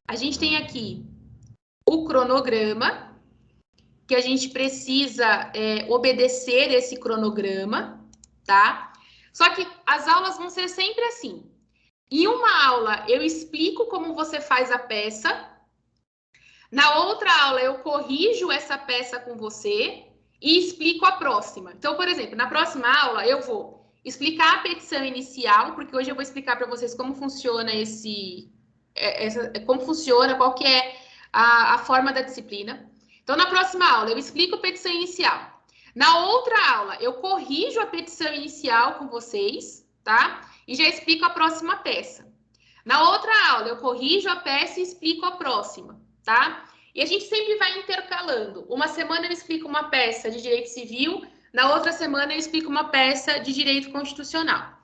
a gente tem aqui o cronograma, que a gente precisa obedecer esse cronograma, tá? Só que as aulas vão ser sempre assim. Em uma aula, eu explico como você faz a peça. Na outra aula, eu corrijo essa peça com você e explico a próxima. Então, por exemplo, na próxima aula, eu vou explicar a petição inicial, porque hoje eu vou explicar para vocês como funciona como funciona, qual que é a forma da disciplina. Então, na próxima aula, eu explico a petição inicial. Na outra aula, eu corrijo a petição inicial com vocês, tá? E já explico a próxima peça. Na outra aula, eu corrijo a peça e explico a próxima, tá? E a gente sempre vai intercalando. Uma semana eu explico uma peça de direito civil, na outra semana eu explico uma peça de direito constitucional.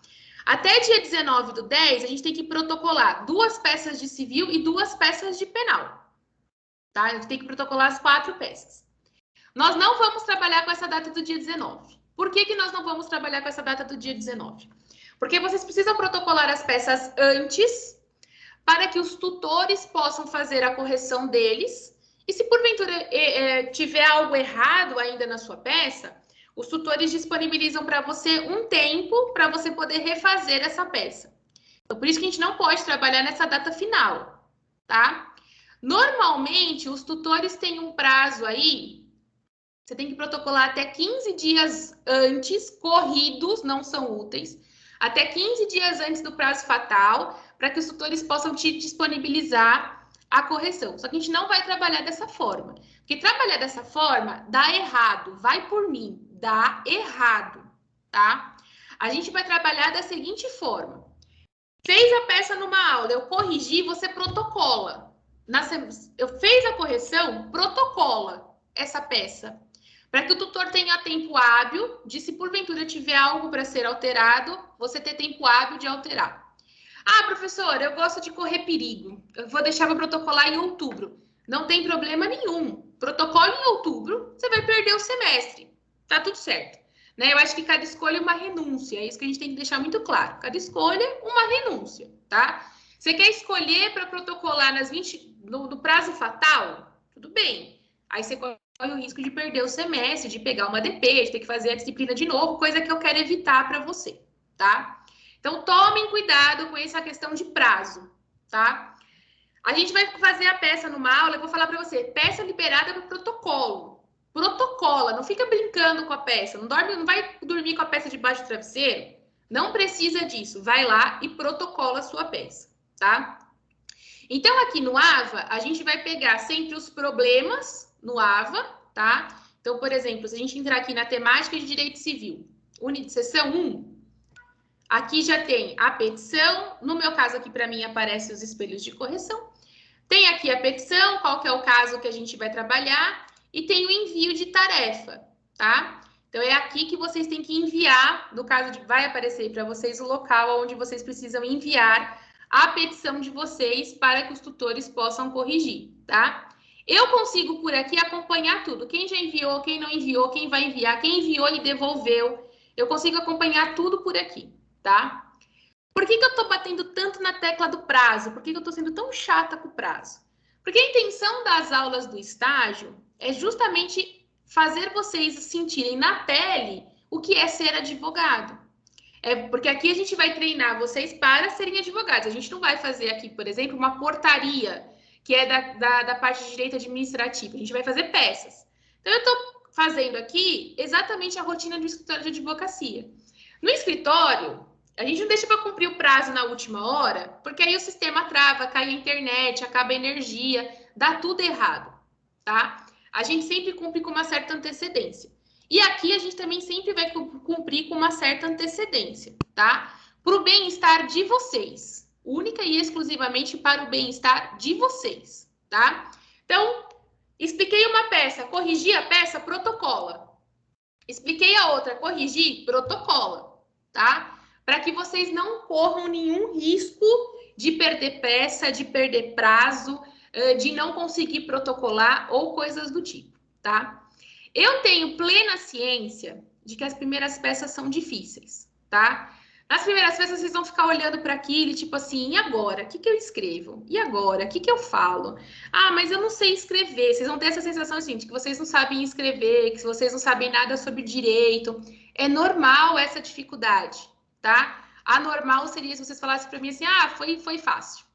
Até dia 19/10, a gente tem que protocolar 2 peças de civil e 2 peças de penal, tá? A gente tem que protocolar as 4 peças. Nós não vamos trabalhar com essa data do dia 19. Por que nós não vamos trabalhar com essa data do dia 19? Porque vocês precisam protocolar as peças antes, para que os tutores possam fazer a correção deles. E se porventura tiver algo errado ainda na sua peça, os tutores disponibilizam para você um tempo para você poder refazer essa peça. Então, por isso que a gente não pode trabalhar nessa data final, tá? Normalmente, os tutores têm um prazo aí, você tem que protocolar até 15 dias antes, corridos, não são úteis, até 15 dias antes do prazo fatal, para que os tutores possam te disponibilizar a correção. Só que a gente não vai trabalhar dessa forma. Porque trabalhar dessa forma dá errado. Vai por mim, dá errado, tá? A gente vai trabalhar da seguinte forma. Fez a peça numa aula, eu corrigi, você protocola. Eu fiz a correção, protocola essa peça. Para que o tutor tenha tempo hábil de, se porventura tiver algo para ser alterado, você ter tempo hábil de alterar. Ah, professor, eu gosto de correr perigo. Eu vou deixar para protocolar em outubro. Não tem problema nenhum. Protocolo em outubro, você vai perder o semestre. Tá tudo certo. Né? Eu acho que cada escolha é uma renúncia. É isso que a gente tem que deixar muito claro. Cada escolha, uma renúncia, tá? Você quer escolher para protocolar no prazo fatal? Tudo bem. Aí você corre o risco de perder o semestre, de pegar uma DP, de ter que fazer a disciplina de novo, coisa que eu quero evitar para você, tá? Então, tomem cuidado com essa questão de prazo, tá? A gente vai fazer a peça numa aula, eu vou falar para você, peça liberada para protocolo. Protocola, não fica brincando com a peça, não vai dormir com a peça debaixo do travesseiro, não precisa disso, vai lá e protocola a sua peça, tá? Então, aqui no AVA, a gente vai pegar sempre os problemas no AVA, tá? Então, por exemplo, se a gente entrar aqui na temática de direito civil, seção 1, aqui já tem a petição, no meu caso aqui para mim aparecem os espelhos de correção. Tem aqui a petição, qual que é o caso que a gente vai trabalhar, e tem o envio de tarefa, tá? Então é aqui que vocês têm que enviar, no caso de vai aparecer para vocês o local onde vocês precisam enviar a petição de vocês para que os tutores possam corrigir, tá? Eu consigo por aqui acompanhar tudo, quem já enviou, quem não enviou, quem vai enviar, quem enviou e devolveu, eu consigo acompanhar tudo por aqui, tá? Por que eu tô batendo tanto na tecla do prazo? Por que eu tô sendo tão chata com o prazo? Porque a intenção das aulas do estágio é justamente fazer vocês sentirem na pele o que é ser advogado. Porque aqui a gente vai treinar vocês para serem advogados. A gente não vai fazer aqui, por exemplo, uma portaria, que é da parte de direito administrativo. A gente vai fazer peças. Então, eu estou fazendo aqui exatamente a rotina do escritório de advocacia. No escritório, a gente não deixa para cumprir o prazo na última hora, porque aí o sistema trava, cai a internet, acaba a energia, dá tudo errado, tá? A gente sempre cumpre com uma certa antecedência. E aqui a gente também sempre vai cumprir com uma certa antecedência, tá? Para o bem-estar de vocês. Única e exclusivamente para o bem-estar de vocês, tá? Então, expliquei uma peça, corrigi a peça, protocola. Expliquei a outra, corrigi, protocola, tá? Para que vocês não corram nenhum risco de perder peça, de perder prazo, de não conseguir protocolar ou coisas do tipo, tá? Eu tenho plena ciência de que as primeiras peças são difíceis, tá? As primeiras vezes vocês vão ficar olhando para aquilo, e tipo assim, e agora? O que que eu escrevo? E agora? O que que eu falo? Ah, mas eu não sei escrever. Vocês vão ter essa sensação assim, de que vocês não sabem escrever, que vocês não sabem nada sobre direito. É normal essa dificuldade, tá? Anormal seria se vocês falassem para mim assim, ah, foi fácil.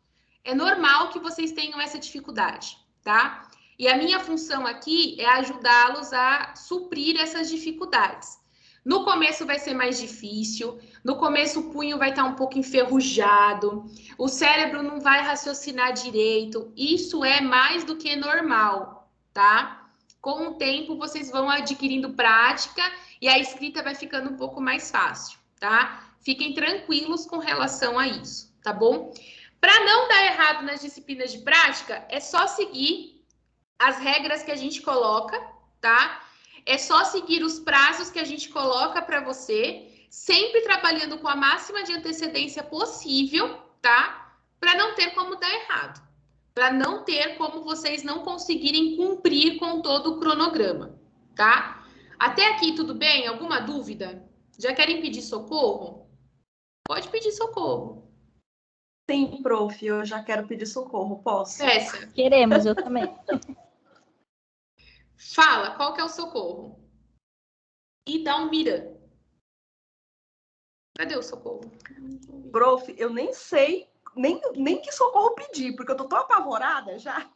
É normal que vocês tenham essa dificuldade, tá? E a minha função aqui é ajudá-los a suprir essas dificuldades. No começo vai ser mais difícil, no começo o punho vai estar um pouco enferrujado, o cérebro não vai raciocinar direito. Isso é mais do que normal, tá? Com o tempo vocês vão adquirindo prática e a escrita vai ficando um pouco mais fácil, tá? Fiquem tranquilos com relação a isso, tá bom? Para não dar errado nas disciplinas de prática, é só seguir as regras que a gente coloca, tá? É só seguir os prazos que a gente coloca para você, sempre trabalhando com a máxima de antecedência possível, tá? Para não ter como dar errado. Para não ter como vocês não conseguirem cumprir com todo o cronograma, tá? Até aqui, tudo bem? Alguma dúvida? Já querem pedir socorro? Pode pedir socorro. Sim, prof, eu já quero pedir socorro, posso? Peça. Queremos, eu também. Fala, qual que é o socorro? E dá um mira. Cadê o socorro? Prof, eu nem sei, nem que socorro pedir, porque eu tô tão apavorada já.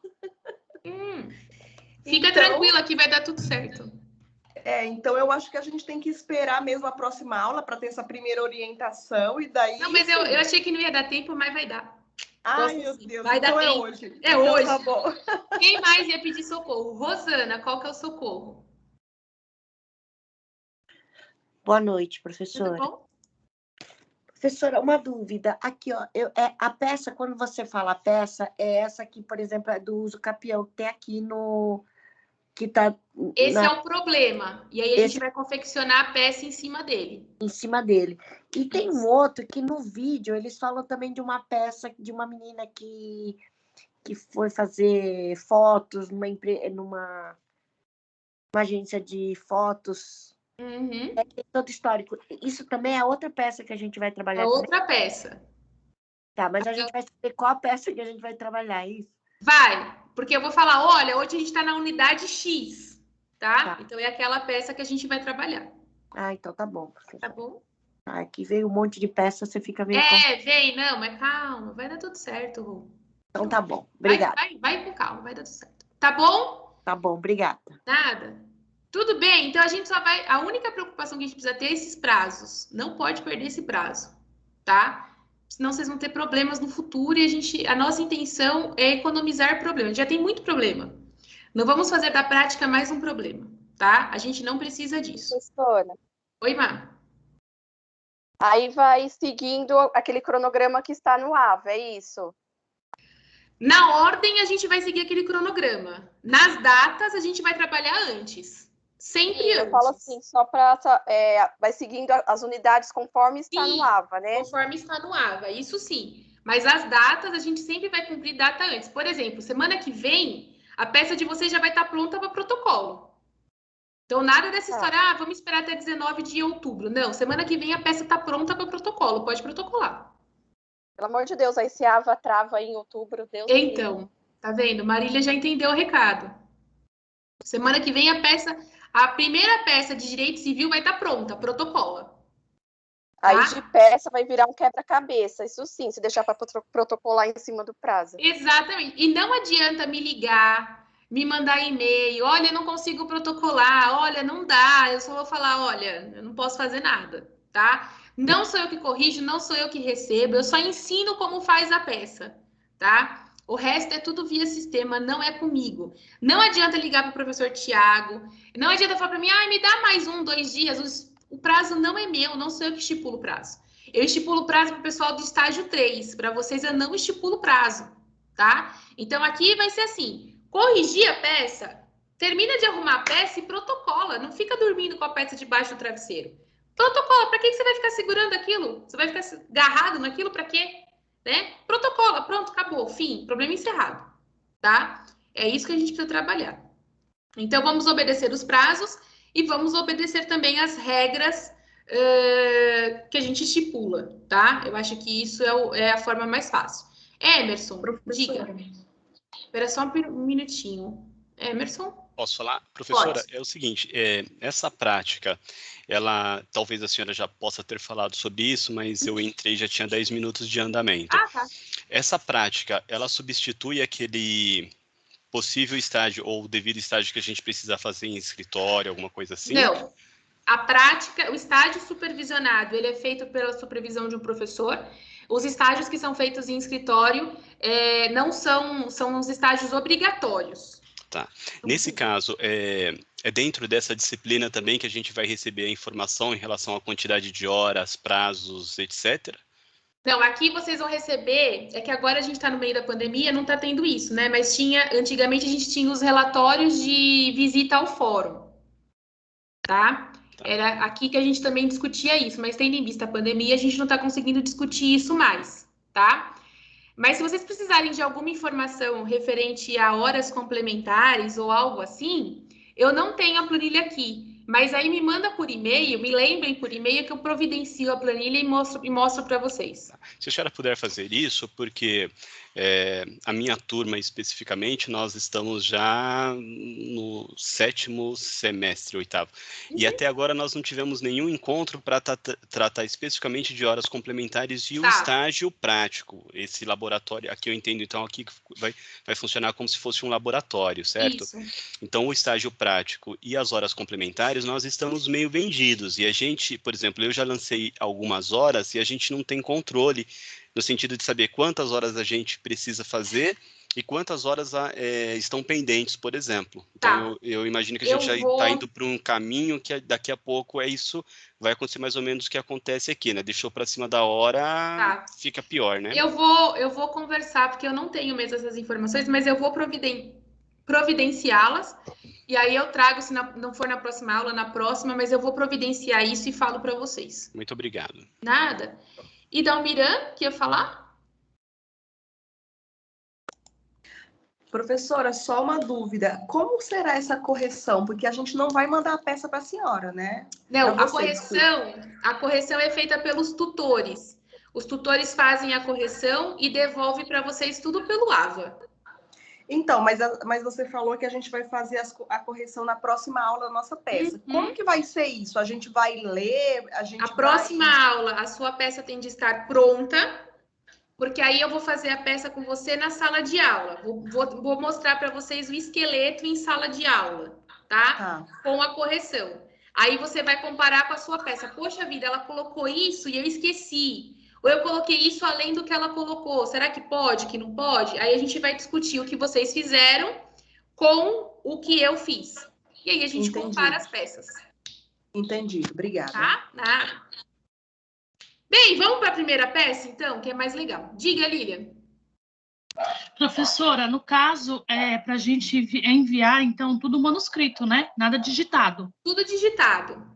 Fica tranquila que vai dar tudo certo. Então eu acho que a gente tem que esperar mesmo a próxima aula para ter essa primeira orientação e daí... Não, mas eu achei que não ia dar tempo, mas vai dar. Ai, meu Deus, vai então dar é tempo. hoje. É então, hoje. Tá bom. Quem mais ia pedir socorro? Rosana, qual que é o socorro? Boa noite, professora. Tudo bom? Professora, uma dúvida. Aqui, ó, a peça, quando você fala peça, é essa aqui, por exemplo, é do uso capião, que tem aqui no... que tá... Esse é o problema. E aí a gente vai confeccionar a peça em cima dele. Em cima dele. E tem um outro que no vídeo eles falam também de uma peça de uma menina que foi fazer fotos numa agência de fotos. Uhum. É todo histórico. Isso também é outra peça que a gente vai trabalhar. É outra peça. Tá, mas a gente vai saber qual a peça que a gente vai trabalhar, isso? Vai, porque eu vou falar, olha, hoje a gente está na unidade X, tá? Então é aquela peça que a gente vai trabalhar. Ah, então tá bom. Tá bom? Aqui veio um monte de peça, você fica meio... vem, não, mas calma, vai dar tudo certo, Rô. Então tá bom, obrigada. Vai com calma, vai dar tudo certo. Tá bom? Tá bom, obrigada. Nada. Tudo bem, então a gente só vai... A única preocupação que a gente precisa ter é esses prazos. Não pode perder esse prazo, tá? Senão vocês vão ter problemas no futuro e a nossa intenção é economizar problemas. Já tem muito problema. Não vamos fazer da prática mais um problema, tá? A gente não precisa disso. Professora. Oi, Má. Aí vai seguindo aquele cronograma que está no AVA, é isso? Na ordem, a gente vai seguir aquele cronograma. Nas datas, a gente vai trabalhar antes. Sempre antes. Eu falo assim, só para... vai seguindo as unidades conforme está no AVA, né? Conforme está no AVA, isso sim. Mas as datas, a gente sempre vai cumprir data antes. Por exemplo, semana que vem, a peça de vocês já vai estar pronta para protocolo. Então, nada dessa história, vamos esperar até 19 de outubro. Não, semana que vem a peça está pronta para protocolo, pode protocolar. Pelo amor de Deus, aí se a AVA trava em outubro, Deus... Então, tá vendo? Marília já entendeu o recado. Semana que vem a primeira peça de direito civil vai estar pronta, protocola. Aí de peça vai virar um quebra-cabeça, isso sim, se deixar para protocolar em cima do prazo. Exatamente. E não adianta me ligar, me mandar e-mail, olha, eu não consigo protocolar, olha, não dá, eu só vou falar, olha, eu não posso fazer nada, tá? Não sou eu que corrijo, não sou eu que recebo, eu só ensino como faz a peça, tá? O resto é tudo via sistema, não é comigo. Não adianta ligar para o professor Tiago, não adianta falar para mim, me dá mais 1, 2 dias, o prazo não é meu, não sou eu que estipulo o prazo. Eu estipulo o prazo para o pessoal do estágio 3, para vocês eu não estipulo o prazo, tá? Então aqui vai ser assim, corrigir a peça, termina de arrumar a peça e protocola, não fica dormindo com a peça debaixo do travesseiro. Protocola, para que você vai ficar segurando aquilo? Você vai ficar agarrado naquilo para quê? Né? Protocola, pronto, acabou, fim, problema encerrado, tá? É isso que a gente precisa trabalhar. Então, vamos obedecer os prazos e vamos obedecer também as regras que a gente estipula, tá? Eu acho que isso é a forma mais fácil. Emerson, diga. Espera só um minutinho. Emerson? Posso falar? Professora, Pode. é o seguinte, essa prática, talvez a senhora já possa ter falado sobre isso, mas eu entrei, já tinha 10 minutos de andamento. Ah, tá. Essa prática, ela substitui aquele possível estágio ou devido estágio que a gente precisa fazer em escritório, alguma coisa assim? Não. A prática, o estágio supervisionado, ele é feito pela supervisão de um professor. Os estágios que são feitos em escritório não são os estágios obrigatórios. Tá. Nesse caso, é dentro dessa disciplina também que a gente vai receber a informação em relação à quantidade de horas, prazos, etc.? Não, aqui vocês vão receber, é que agora a gente está no meio da pandemia, não está tendo isso, né? Mas antigamente a gente tinha os relatórios de visita ao fórum, tá? Era aqui que a gente também discutia isso, mas tendo em vista a pandemia, a gente não está conseguindo discutir isso mais, tá? Mas se vocês precisarem de alguma informação referente a horas complementares ou algo assim, eu não tenho a planilha aqui. Mas aí me manda por e-mail, me lembrem por e-mail que eu providencio a planilha e mostro para vocês. Se a senhora puder fazer isso, porque a minha turma especificamente, nós estamos já no 7º semestre, 8º. E até agora nós não tivemos nenhum encontro para tratar especificamente de horas complementares e o estágio prático. Esse laboratório, aqui eu entendo, então, aqui vai funcionar como se fosse um laboratório, certo? Isso. Então, o estágio prático e as horas complementares, nós estamos meio vendidos. E a gente, por exemplo, eu já lancei algumas horas e a gente não tem controle no sentido de saber quantas horas a gente precisa fazer e quantas horas estão pendentes, por exemplo. Então, eu imagino que a gente já está indo para um caminho que daqui a pouco isso vai acontecer mais ou menos o que acontece aqui, né? Deixou para cima da hora, fica pior, né? Eu vou conversar, porque eu não tenho mesmo essas informações, mas eu vou providenciá-las. E aí eu trago, se não for na próxima aula, na próxima, mas eu vou providenciar isso e falo para vocês. Muito obrigado. Nada. E Dalmiran, que ia falar? Professora, só uma dúvida. Como será essa correção? Porque a gente não vai mandar a peça para a senhora, né? Não, a correção é feita pelos tutores. Os tutores fazem a correção e devolvem para vocês tudo pelo AVA. Então, mas você falou que a gente vai fazer a correção na próxima aula da nossa peça. Como que vai ser isso? A gente vai ler? Próxima aula, a sua peça tem de estar pronta, porque aí eu vou fazer a peça com você na sala de aula. Vou mostrar para vocês o esqueleto em sala de aula, tá? Com a correção. Aí você vai comparar com a sua peça. Poxa vida, ela colocou isso e eu esqueci. Ou eu coloquei isso além do que ela colocou. Será que pode, que não pode? Aí a gente vai discutir o que vocês fizeram com o que eu fiz. E aí a gente compara as peças. Entendi. Obrigada. Tá? Nada. Bem, vamos para a primeira peça, então, que é mais legal. Diga, Lilian. Professora, no caso, para a gente enviar, então, tudo manuscrito, né? Nada digitado. Tudo digitado.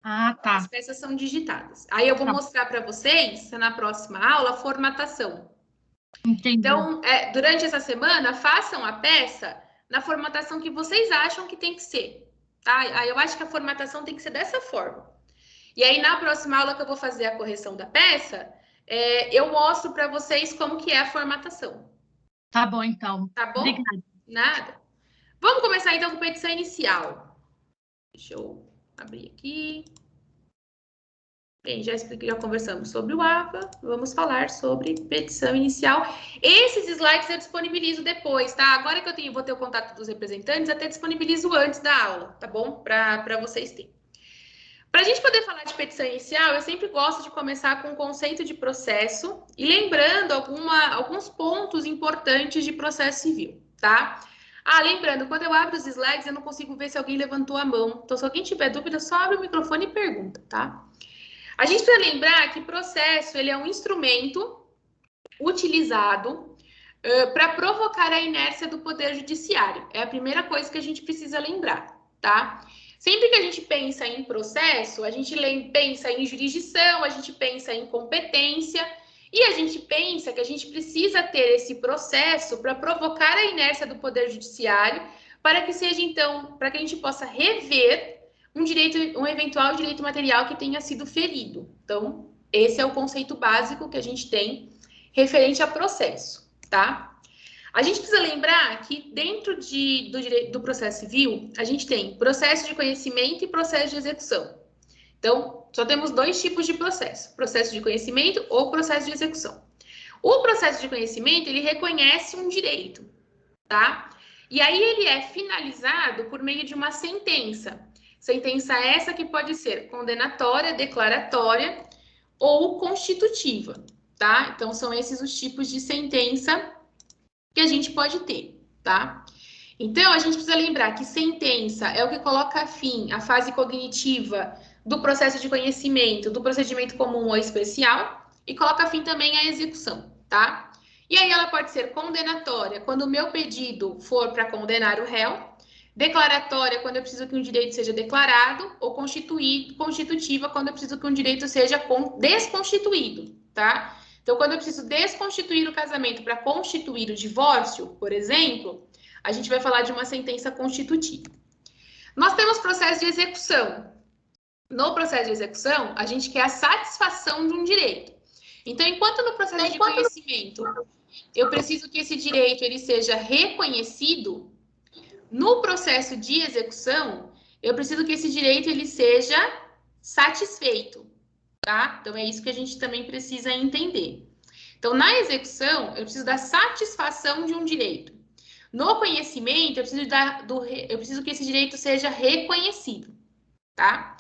Ah, tá. As peças são digitadas. Aí eu vou mostrar para vocês, na próxima aula, a formatação. Entendi. Então, durante essa semana, façam a peça na formatação que vocês acham que tem que ser. Tá? Aí eu acho que a formatação tem que ser dessa forma. E aí, na próxima aula que eu vou fazer a correção da peça, eu mostro para vocês como que é a formatação. Tá bom, então. Tá bom? Obrigada. Nada. Vamos começar, então, com a petição inicial. Deixa eu abrir aqui. Bem, já conversamos sobre o AVA. Vamos falar sobre petição inicial. Esses slides eu disponibilizo depois, tá? Agora que vou ter o contato dos representantes, até disponibilizo antes da aula, tá bom? Para vocês terem. Para a gente poder falar de petição inicial, eu sempre gosto de começar com o conceito de processo e lembrando alguns pontos importantes de processo civil, tá? Lembrando, quando eu abro os slides, eu não consigo ver se alguém levantou a mão. Então, se alguém tiver dúvida, só abre o microfone e pergunta, tá? A gente precisa lembrar que processo, ele é um instrumento utilizado para provocar a inércia do Poder Judiciário. É a primeira coisa que a gente precisa lembrar, tá? Sempre que a gente pensa em processo, a gente pensa em jurisdição, a gente pensa em competência e a gente pensa que a gente precisa ter esse processo para provocar a inércia do Poder Judiciário para que seja, então, para que a gente possa rever um eventual direito material que tenha sido ferido. Então, esse é o conceito básico que a gente tem referente a processo, tá? A gente precisa lembrar que dentro do processo civil, a gente tem processo de conhecimento e processo de execução. Então, só temos dois tipos de processo: processo de conhecimento ou processo de execução. O processo de conhecimento, ele reconhece um direito, tá? E aí ele é finalizado por meio de uma sentença. Sentença essa que pode ser condenatória, declaratória ou constitutiva, tá? Então, são esses os tipos de sentença que a gente pode ter, tá? Então, a gente precisa lembrar que sentença é o que coloca fim à fase cognitiva do processo de conhecimento, do procedimento comum ou especial, e coloca fim também à execução, tá? E aí ela pode ser condenatória quando o meu pedido for para condenar o réu, declaratória quando eu preciso que um direito seja declarado, ou constitutiva quando eu preciso que um direito seja desconstituído, tá? Então, quando eu preciso desconstituir o casamento para constituir o divórcio, por exemplo, a gente vai falar de uma sentença constitutiva. Nós temos processo de execução. No processo de execução, a gente quer a satisfação de um direito. Então, enquanto no processo de conhecimento, eu preciso que esse direito ele seja reconhecido, no processo de execução, eu preciso que esse direito ele seja satisfeito, tá? Então, é isso que a gente também precisa entender. Então, na execução, eu preciso da satisfação de um direito. No conhecimento, eu preciso que esse direito seja reconhecido, tá?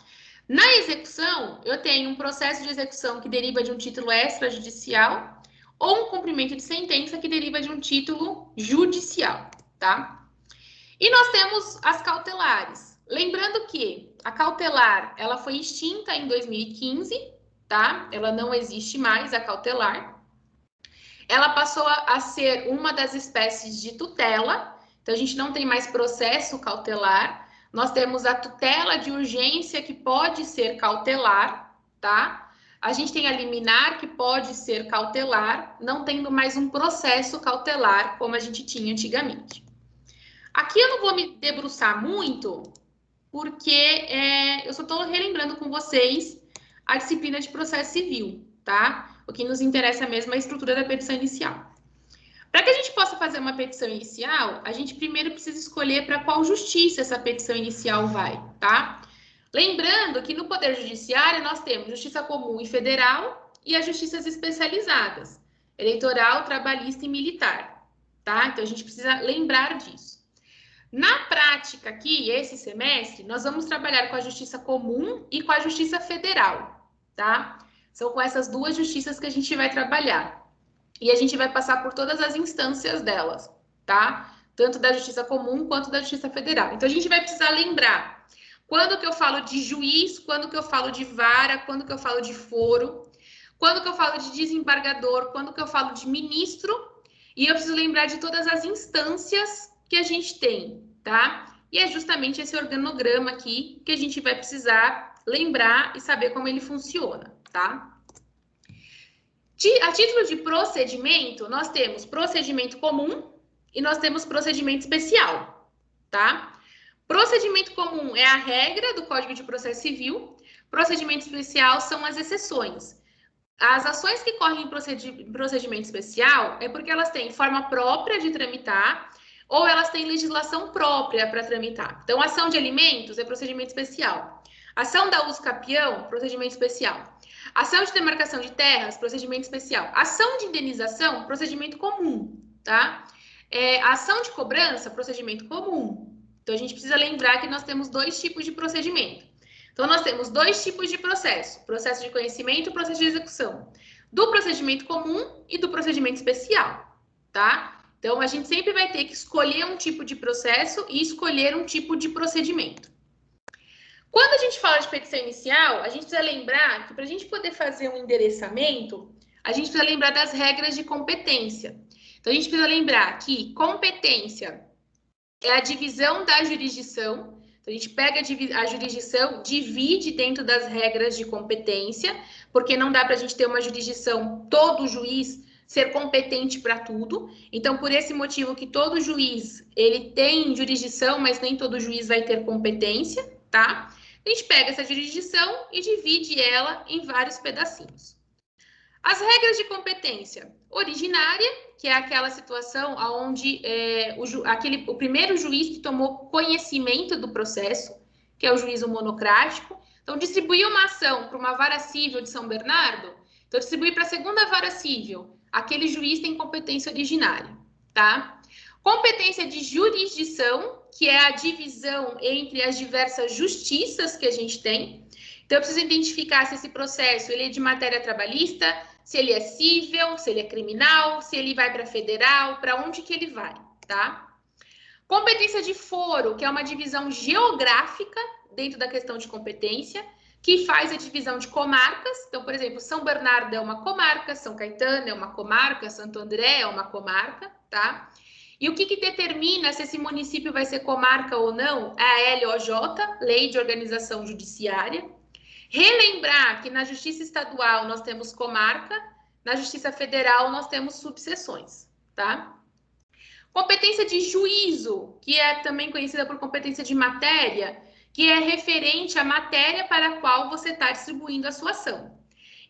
Na execução, eu tenho um processo de execução que deriva de um título extrajudicial ou um cumprimento de sentença que deriva de um título judicial, tá? E nós temos as cautelares. Lembrando que a cautelar, ela foi extinta em 2015, tá? Ela não existe mais, a cautelar. Ela passou a ser uma das espécies de tutela. Então, a gente não tem mais processo cautelar. Nós temos a tutela de urgência, que pode ser cautelar, tá? A gente tem a liminar, que pode ser cautelar, não tendo mais um processo cautelar, como a gente tinha antigamente. Aqui eu não vou me debruçar muito, porque eu só estou relembrando com vocês a disciplina de processo civil, tá? O que nos interessa mesmo é a estrutura da petição inicial. Para que a gente possa fazer uma petição inicial, a gente primeiro precisa escolher para qual justiça essa petição inicial vai, tá? Lembrando que no Poder Judiciário nós temos justiça comum e federal e as justiças especializadas, eleitoral, trabalhista e militar, tá? Então a gente precisa lembrar disso. Na prática aqui, esse semestre, nós vamos trabalhar com a justiça comum e com a justiça federal, tá? São com essas duas justiças que a gente vai trabalhar. E a gente vai passar por todas as instâncias delas, tá? Tanto da justiça comum quanto da justiça federal. Então, a gente vai precisar lembrar quando que eu falo de juiz, quando que eu falo de vara, quando que eu falo de foro, quando que eu falo de desembargador, quando que eu falo de ministro. E eu preciso lembrar de todas as instâncias que a gente tem, tá? E é justamente esse organograma aqui que a gente vai precisar lembrar e saber como ele funciona, tá? A título de procedimento, nós temos procedimento comum e nós temos procedimento especial, tá? Procedimento comum é a regra do Código de Processo Civil, procedimento especial são as exceções. As ações que correm em procedimento especial é porque elas têm forma própria de tramitar ou elas têm legislação própria para tramitar. Então, ação de alimentos é procedimento especial. Ação da uso capião, procedimento especial. Ação de demarcação de terras, procedimento especial. Ação de indenização, procedimento comum, tá? Ação de cobrança, procedimento comum. Então, a gente precisa lembrar que nós temos dois tipos de procedimento. Então, nós temos dois tipos de processo. Processo de conhecimento e processo de execução. Do procedimento comum e do procedimento especial, tá? Então, a gente sempre vai ter que escolher um tipo de processo e escolher um tipo de procedimento. Quando a gente fala de petição inicial, a gente precisa lembrar que para a gente poder fazer um endereçamento, a gente precisa lembrar das regras de competência. Então, a gente precisa lembrar que competência é a divisão da jurisdição. Então, a gente pega a jurisdição, divide dentro das regras de competência, porque não dá para a gente ter uma jurisdição, todo juiz ser competente para tudo. Então, por esse motivo que todo juiz, ele tem jurisdição, mas nem todo juiz vai ter competência, tá? A gente pega essa jurisdição e divide ela em vários pedacinhos. As regras de competência originária, que é aquela situação onde o primeiro juiz que tomou conhecimento do processo, que é o juízo monocrático. Então, distribuir uma ação para uma vara civil de São Bernardo, então distribuir para a segunda vara civil, aquele juiz tem competência originária, tá? Competência de jurisdição, que é a divisão entre as diversas justiças que a gente tem. Então, eu preciso identificar se esse processo ele é de matéria trabalhista, se ele é civil, se ele é criminal, se ele vai para federal, para onde que ele vai, tá? Competência de foro, que é uma divisão geográfica dentro da questão de competência, que faz a divisão de comarcas. Então, por exemplo, São Bernardo é uma comarca, São Caetano é uma comarca, Santo André é uma comarca, tá? E o que determina se esse município vai ser comarca ou não? É a LOJ, Lei de Organização Judiciária. Relembrar que na Justiça Estadual nós temos comarca, na Justiça Federal nós temos subseções, tá? Competência de juízo, que é também conhecida por competência de matéria, que é referente à matéria para a qual você está distribuindo a sua ação.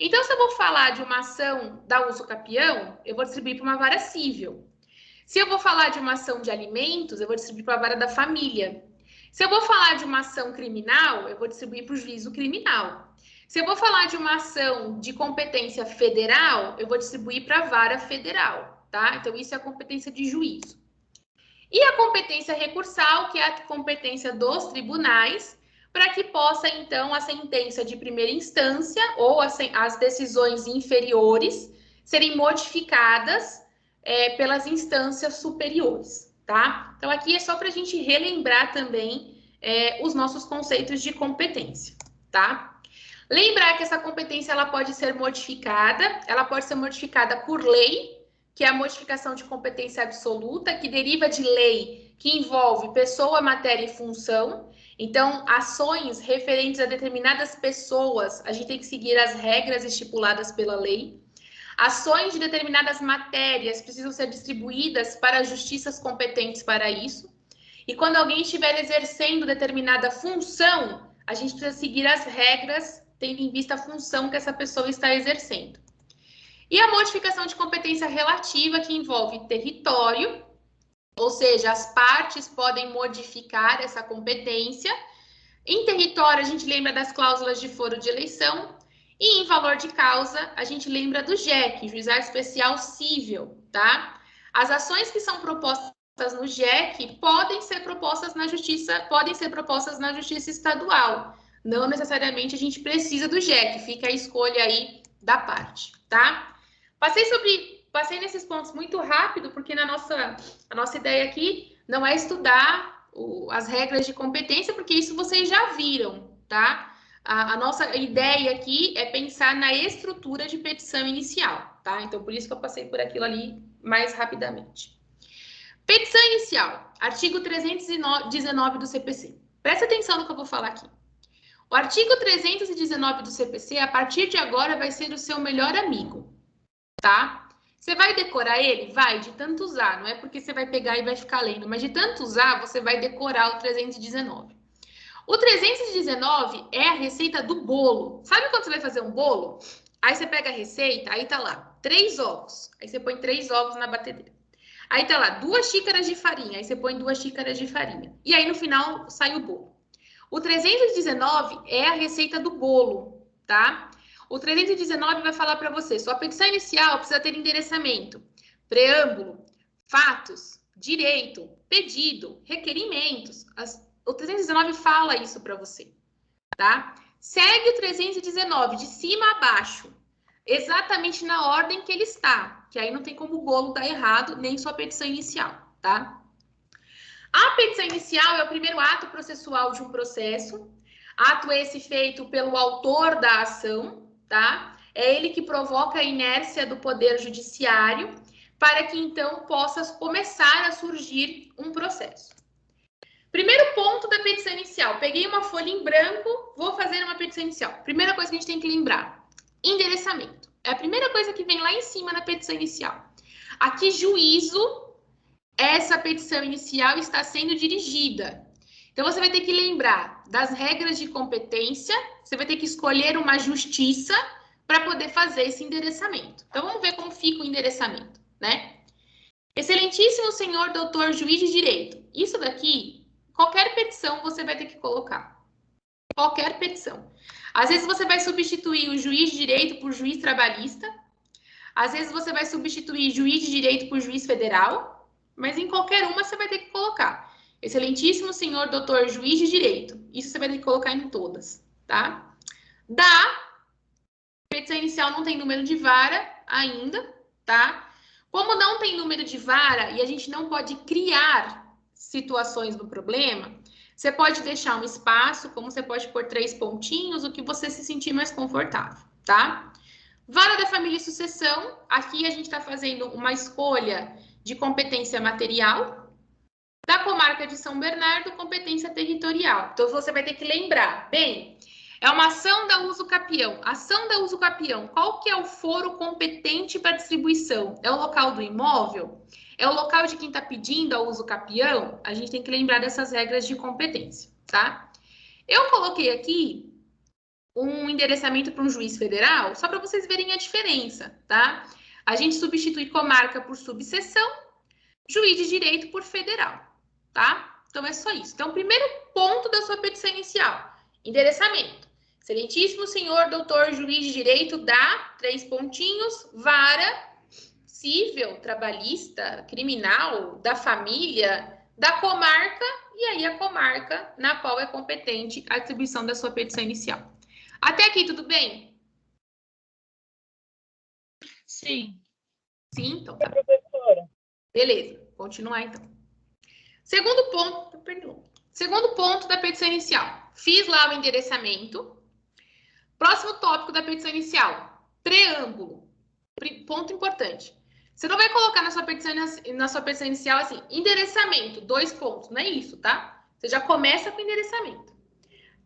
Então, se eu vou falar de uma ação da uso capião, eu vou distribuir para uma vara civil. Se eu vou falar de uma ação de alimentos, eu vou distribuir para a vara da família. Se eu vou falar de uma ação criminal, eu vou distribuir para o juízo criminal. Se eu vou falar de uma ação de competência federal, eu vou distribuir para a vara federal, tá? Então, isso é a competência de juízo. E a competência recursal, que é a competência dos tribunais, para que possa, então, a sentença de primeira instância ou as decisões inferiores serem modificadas pelas instâncias superiores, tá? Então, aqui é só para a gente relembrar também os nossos conceitos de competência, tá? Lembrar que essa competência ela pode ser modificada por lei, que é a modificação de competência absoluta, que deriva de lei que envolve pessoa, matéria e função. Então, ações referentes a determinadas pessoas, a gente tem que seguir as regras estipuladas pela lei. Ações de determinadas matérias precisam ser distribuídas para justiças competentes para isso. E quando alguém estiver exercendo determinada função, a gente precisa seguir as regras, tendo em vista a função que essa pessoa está exercendo. E a modificação de competência relativa, que envolve território, ou seja, as partes podem modificar essa competência. Em território, a gente lembra das cláusulas de foro de eleição. E em valor de causa, a gente lembra do JEC, Juizado Especial Cível, tá? As ações que são propostas no JEC podem ser propostas na justiça estadual. Não necessariamente a gente precisa do JEC, fica a escolha aí da parte, tá? Passei nesses pontos muito rápido, porque a nossa ideia aqui não é estudar as regras de competência, porque isso vocês já viram, tá? A nossa ideia aqui é pensar na estrutura de petição inicial, tá? Então, por isso que eu passei por aquilo ali mais rapidamente. Petição inicial, artigo 319 do CPC. Presta atenção no que eu vou falar aqui. O artigo 319 do CPC, a partir de agora, vai ser o seu melhor amigo, tá? Você vai decorar ele? Vai, de tanto usar. Não é porque você vai pegar e vai ficar lendo, mas de tanto usar, você vai decorar o 319. O 319 é a receita do bolo. Sabe quando você vai fazer um bolo? Aí você pega a receita, aí tá lá, 3 ovos. Aí você põe 3 ovos na batedeira. Aí tá lá, 2 xícaras de farinha. Aí você põe 2 xícaras de farinha. E aí no final sai o bolo. O 319 é a receita do bolo, tá? O 319 vai falar para você, sua petição inicial precisa ter endereçamento, preâmbulo, fatos, direito, pedido, requerimentos. O 319 fala isso para você, tá? Segue o 319 de cima a baixo, exatamente na ordem que ele está, que aí não tem como o bolo dar errado, nem sua petição inicial, tá? A petição inicial é o primeiro ato processual de um processo, ato esse feito pelo autor da ação, tá? É ele que provoca a inércia do poder judiciário para que então possa começar a surgir um processo. Primeiro ponto da petição inicial. Peguei uma folha em branco, vou fazer uma petição inicial. Primeira coisa que a gente tem que lembrar, endereçamento. É a primeira coisa que vem lá em cima na petição inicial. A que juízo essa petição inicial está sendo dirigida? Então, você vai ter que lembrar das regras de competência, você vai ter que escolher uma justiça para poder fazer esse endereçamento. Então, vamos ver como fica o endereçamento, né? Excelentíssimo senhor doutor juiz de direito. Isso daqui, qualquer petição você vai ter que colocar. Qualquer petição. Às vezes você vai substituir o juiz de direito por juiz trabalhista. Às vezes você vai substituir juiz de direito por juiz federal. Mas em qualquer uma você vai ter que colocar. Excelentíssimo senhor doutor juiz de direito. Isso você vai ter que colocar em todas, tá? Petição inicial não tem número de vara ainda, tá? Como não tem número de vara e a gente não pode criar situações do problema, você pode deixar um espaço, como você pode pôr 3 pontinhos, o que você se sentir mais confortável, tá? Vara da família e sucessão, aqui a gente está fazendo uma escolha de competência material. Da comarca de São Bernardo, competência territorial. Então, você vai ter que lembrar, bem, é uma ação da uso capião. Ação da uso capião, qual que é o foro competente para distribuição? É o local do imóvel? É o local de quem está pedindo a uso capião? A gente tem que lembrar dessas regras de competência, tá? Eu coloquei aqui um endereçamento para um juiz federal, só para vocês verem a diferença, tá? A gente substitui comarca por subseção, juiz de direito por federal, tá? Então, é só isso. Então, primeiro ponto da sua petição inicial, endereçamento. Excelentíssimo senhor doutor juiz de direito da 3 pontinhos, vara civil, trabalhista, criminal, da família, da comarca, e aí a comarca na qual é competente a atribuição da sua petição inicial. Até aqui, tudo bem? Sim. Sim, então tá. Beleza, continuar então. Segundo ponto da petição inicial. Fiz lá o endereçamento. Próximo tópico da petição inicial. Preâmbulo. Ponto importante. Você não vai colocar na sua petição inicial assim, endereçamento, 2 pontos. Não é isso, tá? Você já começa com endereçamento.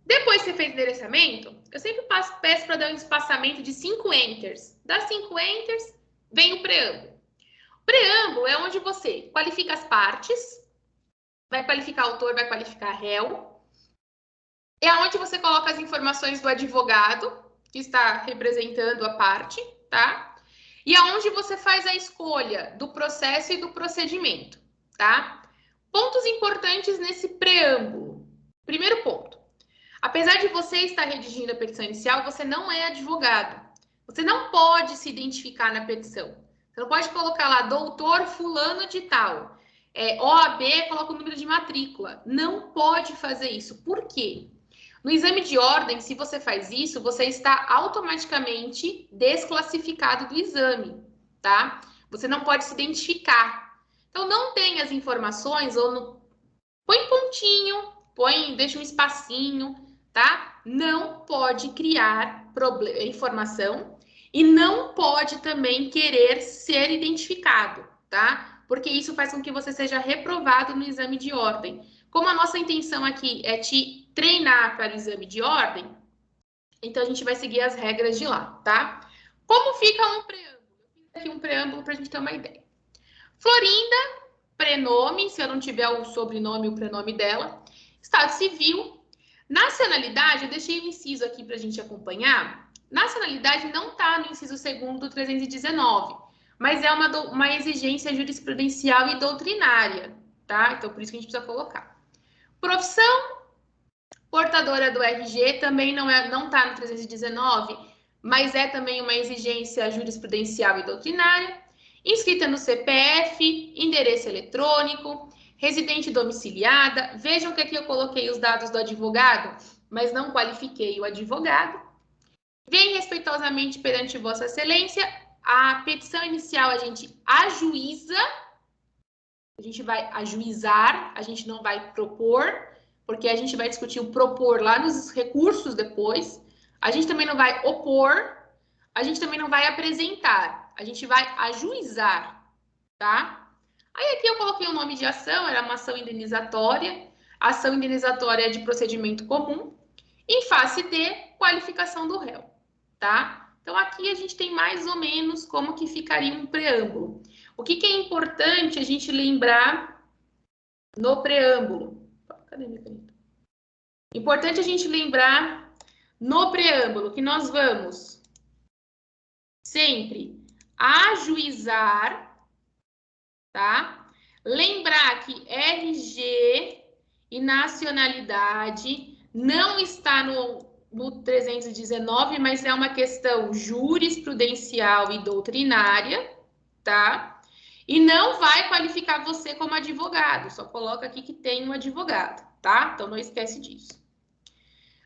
Depois que você fez o endereçamento, eu sempre peço para dar um espaçamento de 5 enters. Dá 5 enters, vem o preâmbulo. Preâmbulo é onde você qualifica as partes, vai qualificar autor, vai qualificar réu. É onde você coloca as informações do advogado, que está representando a parte, tá? E é onde você faz a escolha do processo e do procedimento, tá? Pontos importantes nesse preâmbulo. Primeiro ponto. Apesar de você estar redigindo a petição inicial, você não é advogado. Você não pode se identificar na petição. Você não pode colocar lá, doutor fulano de tal. OAB, coloca o número de matrícula. Não pode fazer isso. Por quê? No exame de ordem, se você faz isso, você está automaticamente desclassificado do exame, tá? Você não pode se identificar. Então, não tem as informações, põe pontinho, deixa um espacinho, tá? Não pode criar informação e não pode também querer ser identificado, tá? Porque isso faz com que você seja reprovado no exame de ordem. Como a nossa intenção aqui é te treinar para o exame de ordem, então a gente vai seguir as regras de lá, tá? Como fica um preâmbulo? Eu fiz aqui um preâmbulo para a gente ter uma ideia. Florinda, prenome, se eu não tiver o sobrenome e o prenome dela. Estado civil. Nacionalidade, eu deixei o inciso aqui para a gente acompanhar. Nacionalidade não está no inciso 2º do 319, mas é uma exigência jurisprudencial e doutrinária, tá? Então, por isso que a gente precisa colocar. Profissão, portadora do RG, também não está no 319, mas é também uma exigência jurisprudencial e doutrinária. Inscrita no CPF, endereço eletrônico, residente domiciliada. Vejam que aqui eu coloquei os dados do advogado, mas não qualifiquei o advogado. Vem respeitosamente perante Vossa Excelência. A petição inicial a gente ajuiza. A gente vai ajuizar, a gente não vai propor, porque a gente vai discutir o propor lá nos recursos depois. A gente também não vai opor, a gente também não vai apresentar, a gente vai ajuizar, tá? Aí aqui eu coloquei o nome de ação, era uma ação indenizatória. A ação indenizatória é de procedimento comum. Em face de qualificação do réu, tá? Então, aqui a gente tem mais ou menos como que ficaria um preâmbulo. O que é importante a gente lembrar no preâmbulo? Cadê minha caneta? Importante a gente lembrar no preâmbulo que nós vamos sempre ajuizar, tá? Lembrar que RG e nacionalidade não está no 319, mas é uma questão jurisprudencial e doutrinária, tá? E não vai qualificar você como advogado, só coloca aqui que tem um advogado, tá? Então não esquece disso.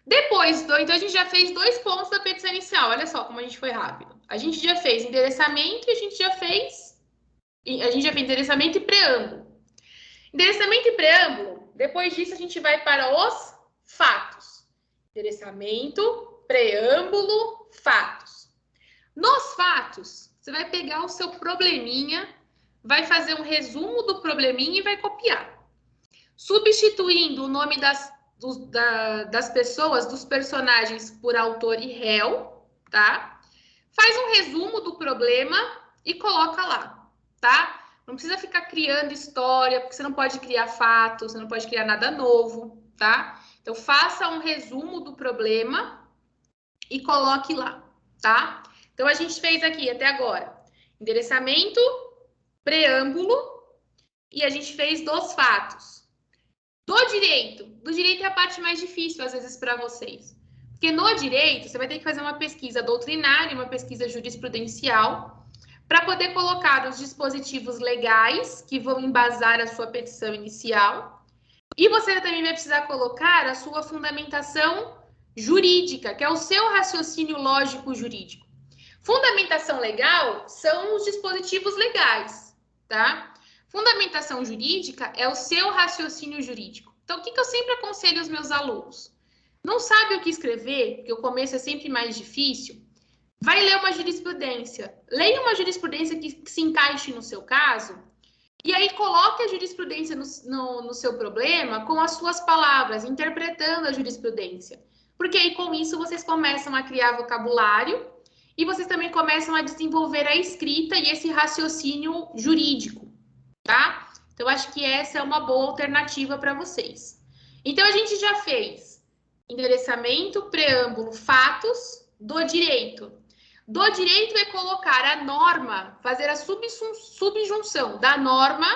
Depois, então a gente já fez 2 pontos da petição inicial, olha só como a gente foi rápido. A gente já fez endereçamento e a gente já fez endereçamento e preâmbulo. Endereçamento e preâmbulo, depois disso a gente vai para os fatos. Endereçamento, preâmbulo, fatos. Nos fatos, você vai pegar o seu probleminha, vai fazer um resumo do probleminha e vai copiar. Substituindo o nome das pessoas, dos personagens por autor e réu, tá? Faz um resumo do problema e coloca lá, tá? Não precisa ficar criando história, porque você não pode criar fatos, você não pode criar nada novo, tá? Então, faça um resumo do problema e coloque lá, tá? Então, a gente fez aqui até agora endereçamento, preâmbulo e a gente fez dos fatos. Do direito é a parte mais difícil, às vezes, para vocês. Porque no direito, você vai ter que fazer uma pesquisa doutrinária, uma pesquisa jurisprudencial, para poder colocar os dispositivos legais que vão embasar a sua petição inicial. E você também vai precisar colocar a sua fundamentação jurídica, que é o seu raciocínio lógico jurídico. Fundamentação legal são os dispositivos legais, tá? Fundamentação jurídica é o seu raciocínio jurídico. Então, o que eu sempre aconselho aos meus alunos? Não sabe o que escrever, porque o começo é sempre mais difícil? Vai ler uma jurisprudência. Leia uma jurisprudência que se encaixe no seu caso e aí coloque a jurisprudência no seu problema com as suas palavras, interpretando a jurisprudência. Porque aí, com isso, vocês começam a criar vocabulário e vocês também começam a desenvolver a escrita e esse raciocínio jurídico, tá? Então, acho que essa é uma boa alternativa para vocês. Então, a gente já fez endereçamento, preâmbulo, fatos do direito. Do direito é colocar a norma, fazer a subjunção da norma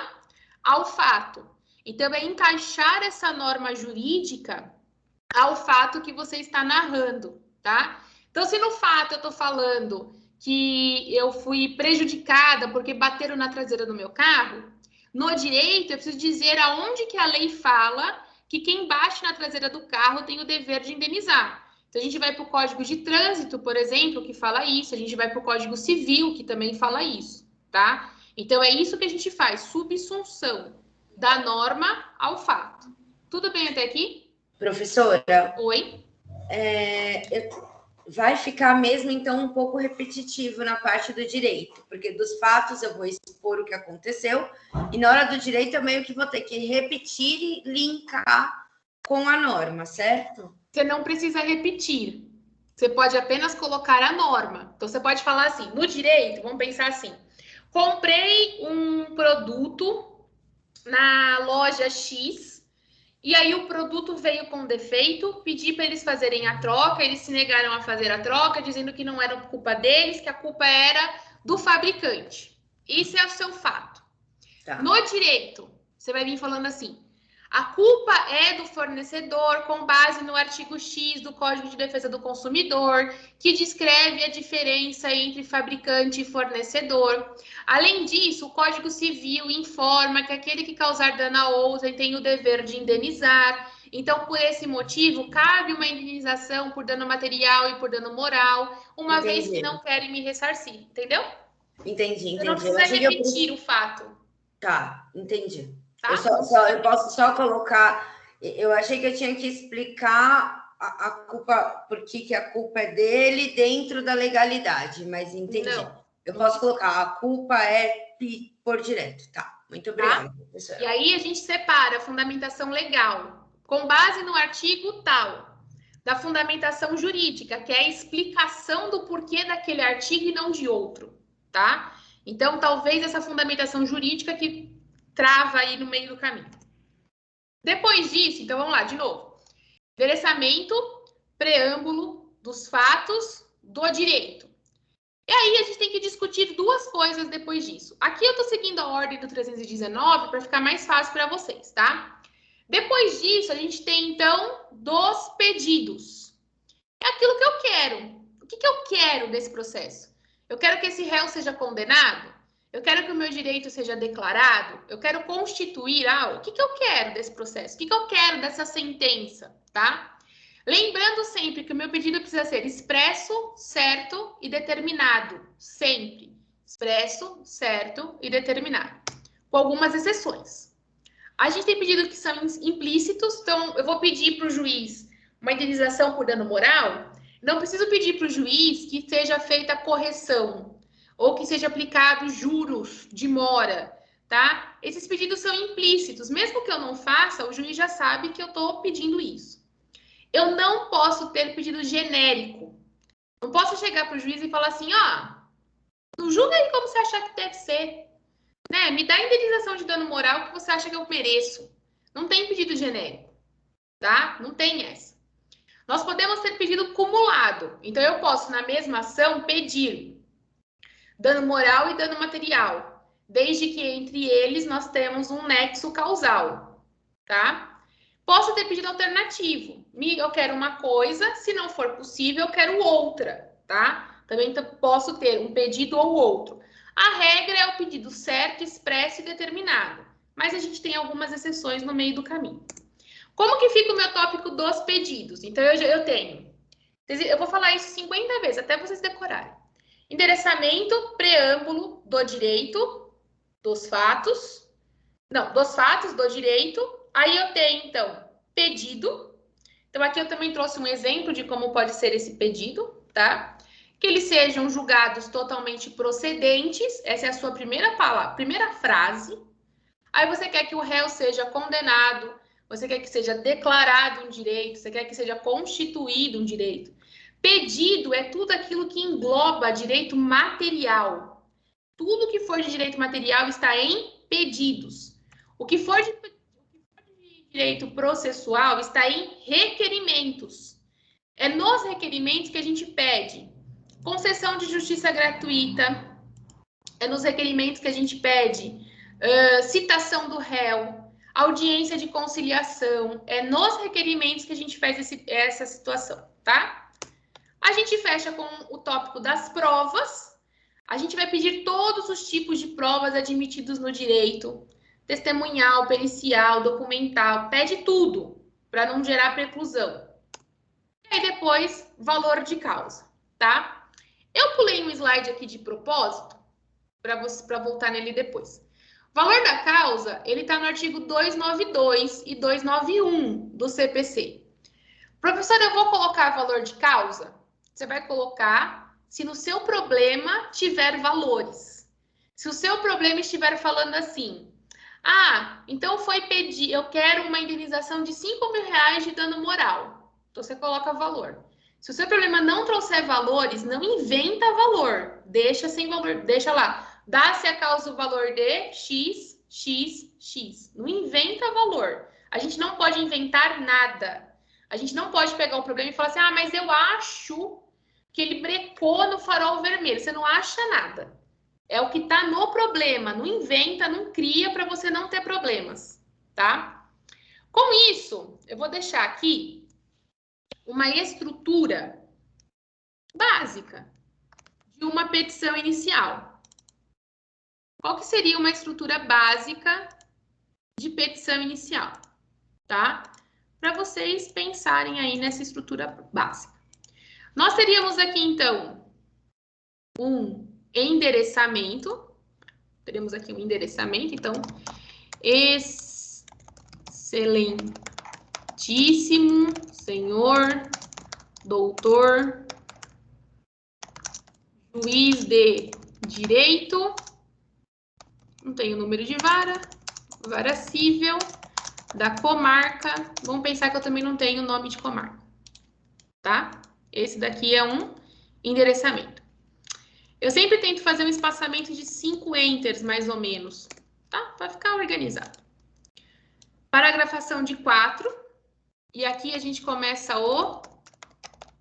ao fato. Então, é encaixar essa norma jurídica ao fato que você está narrando, tá? Então, se no fato eu estou falando que eu fui prejudicada porque bateram na traseira do meu carro, no direito eu preciso dizer aonde que a lei fala que quem bate na traseira do carro tem o dever de indenizar. Então, a gente vai para o Código de Trânsito, por exemplo, que fala isso. A gente vai para o Código Civil, que também fala isso, tá? Então, é isso que a gente faz, subsunção da norma ao fato. Tudo bem até aqui? Professora? Oi? Vai ficar mesmo, então, um pouco repetitivo na parte do direito, porque dos fatos eu vou expor o que aconteceu, e na hora do direito eu meio que vou ter que repetir e linkar com a norma, certo? Você não precisa repetir. Você pode apenas colocar a norma. Então, você pode falar assim, no direito, vamos pensar assim, comprei um produto na loja X, e aí o produto veio com defeito, pedi para eles fazerem a troca, eles se negaram a fazer a troca, dizendo que não era culpa deles, que a culpa era do fabricante. Isso é o seu fato. Tá. No direito, você vai vir falando assim, a culpa é do fornecedor com base no artigo X do Código de Defesa do Consumidor, que descreve a diferença entre fabricante e fornecedor. Além disso, o Código Civil informa que aquele que causar dano a outrem tem o dever de indenizar. Então, por esse motivo, cabe uma indenização por dano material e por dano moral, uma vez que não querem me ressarcir. Entendeu? Entendi. Você não precisa repetir o fato. Tá, entendi. Tá? Eu posso só colocar. Eu achei que eu tinha que explicar a culpa, por que a culpa é dele dentro da legalidade, mas entendi. Não. Eu posso colocar, a culpa é por direto. Tá, muito obrigada, professora. E aí a gente separa a fundamentação legal, com base no artigo tal, da fundamentação jurídica, que é a explicação do porquê daquele artigo e não de outro, tá? Então, talvez essa fundamentação jurídica que trava aí no meio do caminho. Depois disso, então vamos lá, de novo. Endereçamento, preâmbulo dos fatos do direito. E aí a gente tem que discutir duas coisas depois disso. Aqui eu estou seguindo a ordem do 319 para ficar mais fácil para vocês, tá? Depois disso, a gente tem, então, dos pedidos. É aquilo que eu quero. O que eu quero desse processo? Eu quero que esse réu seja condenado? Eu quero que o meu direito seja declarado? Eu quero constituir algo? O que eu quero desse processo? O que eu quero dessa sentença, tá? Lembrando sempre que o meu pedido precisa ser expresso, certo e determinado. Sempre. Expresso, certo e determinado. Com algumas exceções. A gente tem pedidos que são implícitos, então eu vou pedir para o juiz uma indenização por dano moral. Não preciso pedir para o juiz que seja feita a correção ou que seja aplicado juros de mora, tá? Esses pedidos são implícitos. Mesmo que eu não faça, o juiz já sabe que eu estou pedindo isso. Eu não posso ter pedido genérico. Não posso chegar para o juiz e falar assim, ó, julga aí como você achar que deve ser. Né? Me dá a indenização de dano moral que você acha que eu mereço. Não tem pedido genérico, tá? Não tem essa. Nós podemos ter pedido cumulado. Então, eu posso, na mesma ação, pedir dano moral e dano material, desde que entre eles nós temos um nexo causal, tá? Posso ter pedido alternativo. Eu quero uma coisa, se não for possível, eu quero outra, tá? Também posso ter um pedido ou outro. A regra é o pedido certo, expresso e determinado, mas a gente tem algumas exceções no meio do caminho. Como que fica o meu tópico dos pedidos? Então, eu tenho... Eu vou falar isso 50 vezes, até vocês decorarem. Endereçamento, preâmbulo do direito, dos fatos. Não, dos fatos, do direito. Aí eu tenho, então, pedido. Então, aqui eu também trouxe um exemplo de como pode ser esse pedido, tá? Que eles sejam julgados totalmente procedentes. Essa é a sua primeira palavra, primeira frase. Aí você quer que o réu seja condenado, você quer que seja declarado um direito, você quer que seja constituído um direito. Pedido é tudo aquilo que engloba direito material. Tudo que for de direito material está em pedidos. O que for de direito processual está em requerimentos. É nos requerimentos que a gente pede concessão de justiça gratuita, é nos requerimentos que a gente pede citação do réu, audiência de conciliação, é nos requerimentos que a gente faz essa situação, tá? A gente fecha com o tópico das provas. A gente vai pedir todos os tipos de provas admitidos no direito, testemunhal, pericial, documental, pede tudo, para não gerar preclusão. E aí depois, valor de causa, tá? Eu pulei um slide aqui de propósito, para voltar nele depois. O valor da causa, ele está no artigo 292 e 291 do CPC. Professor, eu vou colocar valor de causa? Você vai colocar se no seu problema tiver valores. Se o seu problema estiver falando assim, então foi pedir, eu quero uma indenização de R$5.000 de dano moral. Então, você coloca valor. Se o seu problema não trouxer valores, não inventa valor. Deixa sem valor, deixa lá. Dá-se a causa o valor de X, X, X. Não inventa valor. A gente não pode inventar nada. A gente não pode pegar o problema e falar assim, mas eu acho que ele brecou no farol vermelho. Você não acha nada. É o que está no problema. Não inventa, não cria para você não ter problemas, tá? Com isso, eu vou deixar aqui uma estrutura básica de uma petição inicial. Qual que seria uma estrutura básica de petição inicial, tá? Para vocês pensarem aí nessa estrutura básica. Nós teríamos aqui, então, um endereçamento. Teremos aqui um endereçamento, então, excelentíssimo senhor doutor juiz de direito, não tem o número de vara cível da comarca. Vamos pensar que eu também não tenho o nome de comarca, tá? Esse daqui é um endereçamento. Eu sempre tento fazer um espaçamento de 5 enters, mais ou menos, tá? Para ficar organizado. Paragrafação de 4. E aqui a gente começa o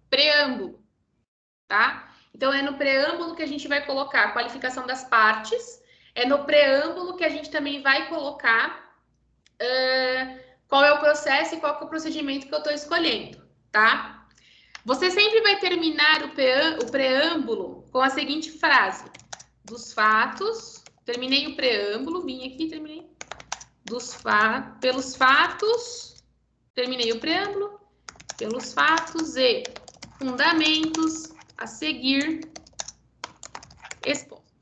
preâmbulo, tá? Então, é no preâmbulo que a gente vai colocar a qualificação das partes, é no preâmbulo que a gente também vai colocar qual é o processo e qual é o procedimento que eu estou escolhendo, tá? Você sempre vai terminar o preâmbulo com a seguinte frase: dos fatos, terminei o preâmbulo, vim aqui, terminei, pelos fatos, terminei o preâmbulo, pelos fatos e fundamentos a seguir expostos.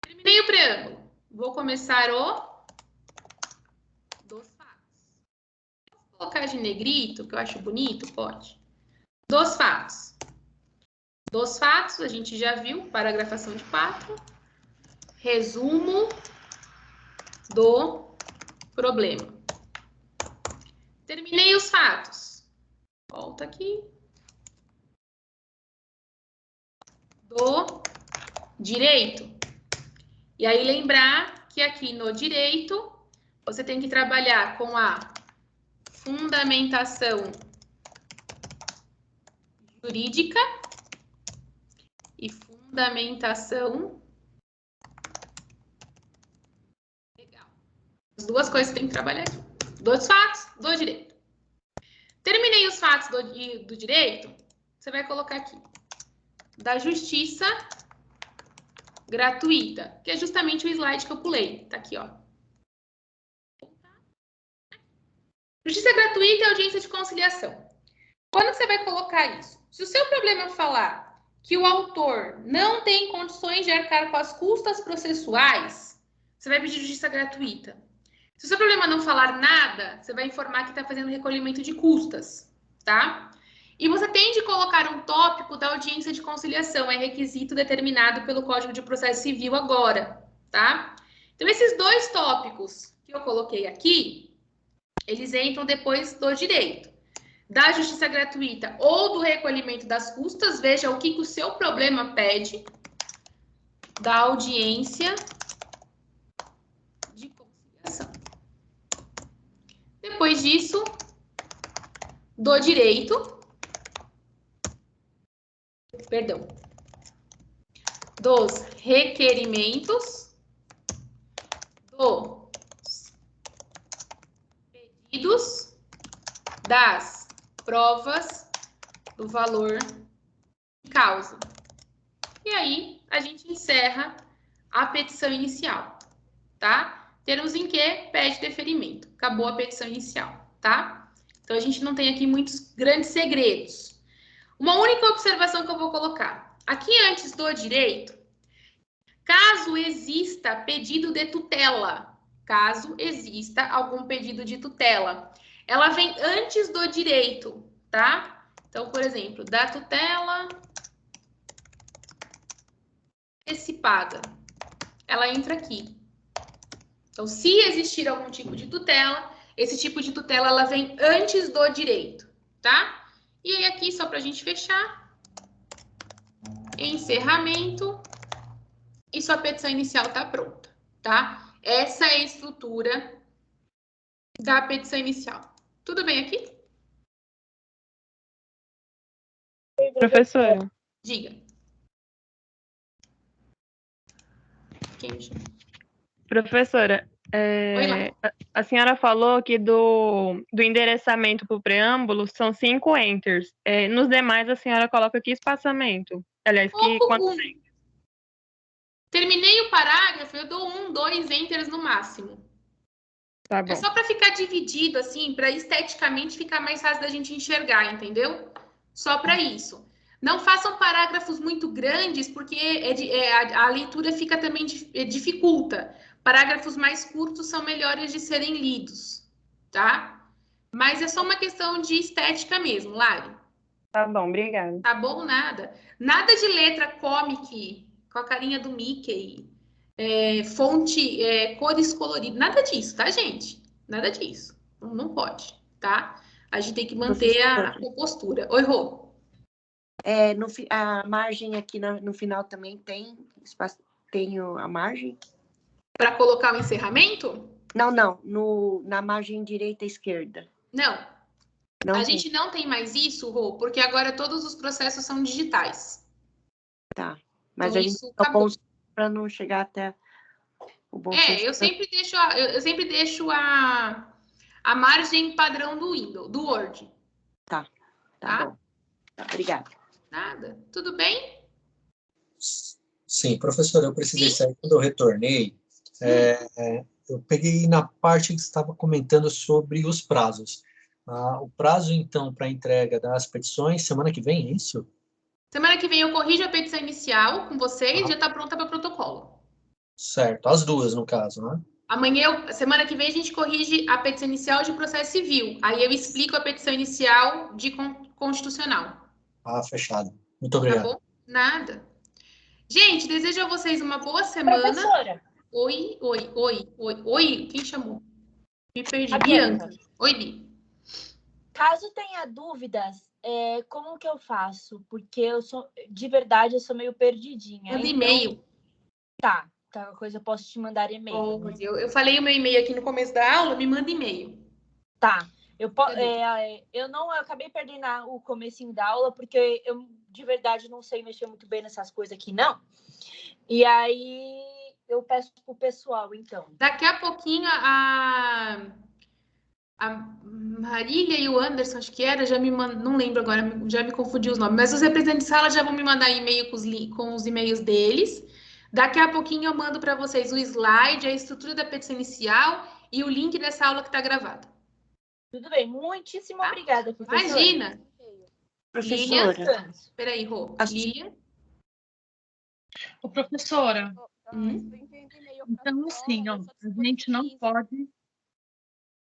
Terminei o preâmbulo. Vou começar o dos fatos. Vou colocar de negrito, que eu acho bonito, pode. Dos fatos. Dos fatos, a gente já viu, paragrafação de 4. Resumo do problema. Terminei os fatos. Volta aqui. Do direito. E aí lembrar que aqui no direito você tem que trabalhar com a fundamentação jurídica e fundamentação legal. As duas coisas que tem que trabalhar aqui. Dos fatos, do direito. Terminei os fatos do direito, você vai colocar aqui. Da justiça gratuita, que é justamente o slide que eu pulei. Tá aqui, ó. Justiça gratuita é audiência de conciliação. Quando você vai colocar isso? Se o seu problema falar que o autor não tem condições de arcar com as custas processuais, você vai pedir justiça gratuita. Se o seu problema não falar nada, você vai informar que está fazendo recolhimento de custas, tá? E você tem de colocar um tópico da audiência de conciliação, é requisito determinado pelo Código de Processo Civil agora, tá? Então, esses dois tópicos que eu coloquei aqui, eles entram depois do direito. Da justiça gratuita ou do recolhimento das custas, veja o que o seu problema pede, da audiência de conciliação. Depois disso, do direito, dos requerimentos, dos pedidos, das provas, do valor de causa. E aí, a gente encerra a petição inicial, tá? Termos em que pede deferimento. Acabou a petição inicial, tá? Então, a gente não tem aqui muitos grandes segredos. Uma única observação que eu vou colocar. Aqui antes do direito, caso exista pedido de tutela, caso exista algum pedido de tutela, ela vem antes do direito, tá? Então, por exemplo, da tutela antecipada, ela entra aqui. Então, se existir algum tipo de tutela, esse tipo de tutela ela vem antes do direito, tá? E aí aqui, só para a gente fechar, encerramento, e sua petição inicial está pronta, tá? Essa é a estrutura da petição inicial. Tudo bem aqui? Professora. Diga. Quem me chama? Professora, a senhora falou que do endereçamento para o preâmbulo são 5 enters. Nos demais, a senhora coloca que espaçamento? Aliás, quantos enters? Terminei o parágrafo, eu dou 1, 2 enters no máximo. Tá bom. É só para ficar dividido, assim, para esteticamente ficar mais fácil da gente enxergar, entendeu? Só para isso. Não façam parágrafos muito grandes, porque a leitura fica também dificulta. Parágrafos mais curtos são melhores de serem lidos, tá? Mas é só uma questão de estética mesmo, Lari. Tá bom, obrigada. Tá bom, nada. Nada de letra comic com a carinha do Mickey, fonte, cores coloridas, nada disso, tá, gente? Nada disso. Não pode, tá? A gente tem que manter a compostura. Oi, Rô. A margem aqui no final também tem espaço, tem a margem? Para colocar o encerramento? Não, na margem direita e esquerda. Não. Não A tem. gente não tem mais isso, Rô, porque agora todos os processos são digitais. Tá. Mas Então, a gente isso tá acabou. bom para não chegar até o bom senso. Eu sempre deixo a margem padrão do Windows, do Word. Tá Tá? bom. Tá, obrigada. Nada. Tudo bem? Sim, professora, eu precisei Sim? sair. Quando eu retornei, eu peguei na parte que você estava comentando sobre os prazos. O prazo, então, para entrega das petições, semana que vem, é isso? Semana que vem eu corrijo a petição inicial com vocês e já está pronta para protocolo. Certo, as duas, no caso, né? Semana que vem a gente corrige a petição inicial de processo civil. Aí eu explico a petição inicial de constitucional. Fechado. Muito obrigado. Tá bom? Nada. Gente, desejo a vocês uma boa semana. Professora. Oi. Quem chamou? Me perdi. A Bianca. Oi, Bi. Caso tenha dúvidas, como que eu faço? Porque de verdade, eu sou meio perdidinha. Manda e-mail. Tá. Qualquer coisa eu posso te mandar e-mail. Eu falei o meu e-mail aqui no começo da aula, me manda e-mail. Tá. Eu acabei perdendo o comecinho da aula, porque eu de verdade não sei mexer muito bem nessas coisas aqui, não. E aí eu peço pro pessoal, então. Daqui a pouquinho a Marília e o Anderson, acho que era, já me mandam, não lembro agora, já me confundi os nomes, mas os representantes de sala já vão me mandar e-mail com os e-mails deles. Daqui a pouquinho eu mando para vocês o slide, a estrutura da petição inicial e o link dessa aula que está gravada. Tudo bem, muitíssimo obrigada, professora. Imagina. Professora. Espera aí, Rô. Lilian. Ô, professora. Então, assim, ó,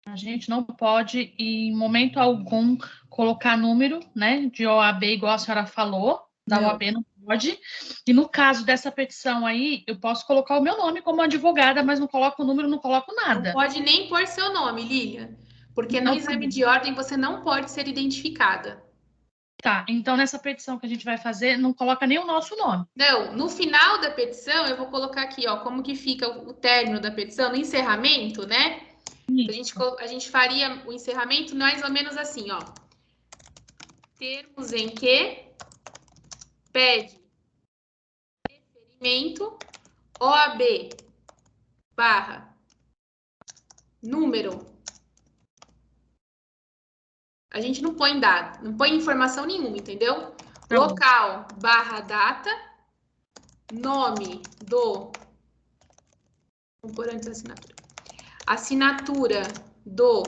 a gente não pode, em momento algum, colocar número, né, de OAB, igual a senhora falou, da OAB não pode. E no caso dessa petição aí, eu posso colocar o meu nome como advogada, mas não coloco o número, não coloco nada. Não pode nem pôr seu nome, Lilian, porque no exame de ordem você não pode ser identificada. Tá, então nessa petição que a gente vai fazer, não coloca nem o nosso nome. Não, no final da petição, eu vou colocar aqui, ó, como que fica o término da petição, no encerramento, né? A gente faria o encerramento mais ou menos assim, ó. Termos em que pede referimento OAB / número. A gente não põe dado, não põe informação nenhuma, entendeu? Local / data, nome do... Vamos pôr antes da assinatura. Assinatura do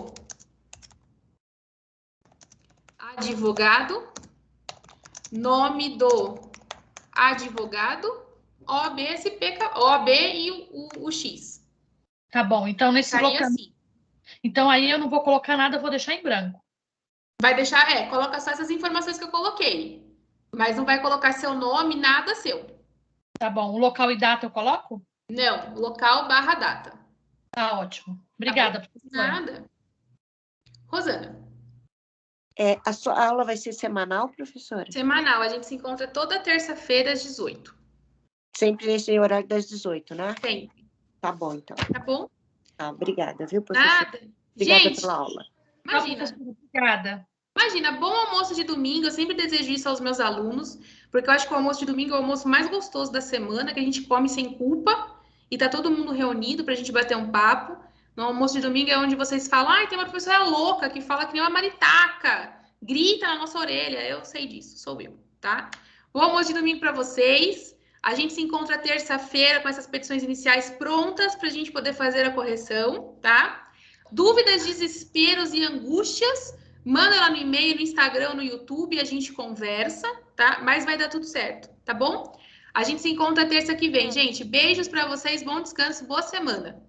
advogado, nome do advogado, OAB e o X. Tá bom, então nesse local... Assim. Então aí eu não vou colocar nada, eu vou deixar em branco. Vai deixar, coloca só essas informações que eu coloquei. Mas não vai colocar seu nome, nada seu. Tá bom, o local e data eu coloco? Não, local / data. Tá ótimo. Obrigada, professora. Nada. Rosana. A sua aula vai ser semanal, professora? Semanal. A gente se encontra toda terça-feira às 18. Sempre nesse horário das 18, né? Sempre. Tá bom, então. Tá bom? Obrigada, viu, professora? Nada. Obrigada gente, pela aula. Imagina. Obrigada. Imagina, bom almoço de domingo. Eu sempre desejo isso aos meus alunos, porque eu acho que o almoço de domingo é o almoço mais gostoso da semana, que a gente come sem culpa e tá todo mundo reunido pra gente bater um papo. No almoço de domingo é onde vocês falam, tem uma professora louca que fala que nem uma maritaca, grita na nossa orelha. Eu sei disso, sou eu, tá? Bom almoço de domingo para vocês. A gente se encontra terça-feira com essas petições iniciais prontas pra gente poder fazer a correção, tá? Dúvidas, desesperos e angústias, manda lá no e-mail, no Instagram, no YouTube, a gente conversa, tá? Mas vai dar tudo certo, tá bom? A gente se encontra terça que vem. Gente, beijos para vocês, bom descanso, boa semana.